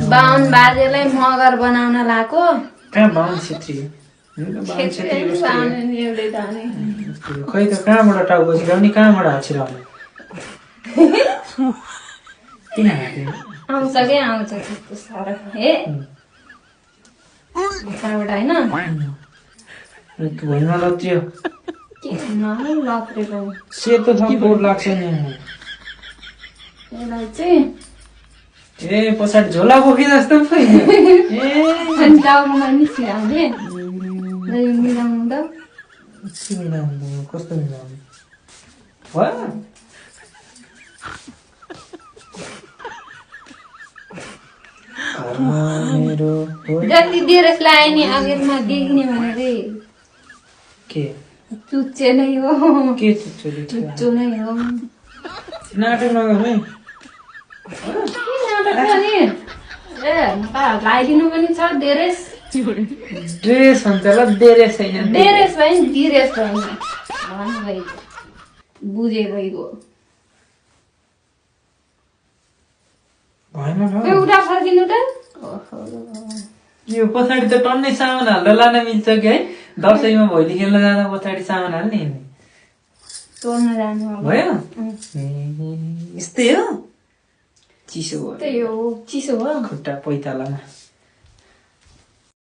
बाहुन बाजेलाई मगर बनाउन लाको कहाँ बाहुन छेत्री बाहुन छेत्री एउटै त नि खै त कहाँबाट टाउको छिराउने कहाँबाट हात छिराउने किन हाते आउँछ के आउँछ त्यस्तो साह्रो हे यताबाट होइन भुइँमा लत्रियो के लत्रेको सेतो छ कोड लाग्छ नि यसलाई चाहिँ ए पछाडि झोला बोके जस्तो पो ए टाउकोमा नि छिराउने मिलाउनु त मिलाउनु कस्तो मिलाउनु भयो मेरो जति डेरेस लगाए नि अघिमा देखिने भनेर के चुच्चे नै हो के चुच्चो नै हो नाटक नगर्नु है लगाइदिनु पनि छ डेरेस ड्रेस हुन्छ ल डेरेस छैन डेरेस भयो नि डिरेस भयो बुझे भइगयो भएन एउटा फर्किनु त यो पछाडि त टन्नै सामान हाल्दा लान मिल्छ कि है दसैँमा भैली खेल्न जाँदा पछाडि सामान हाल्ने तोड्न जानु भयो यस्तै हो चिसो हो त्यही हो चिसो हो खुट्टा पैतालामा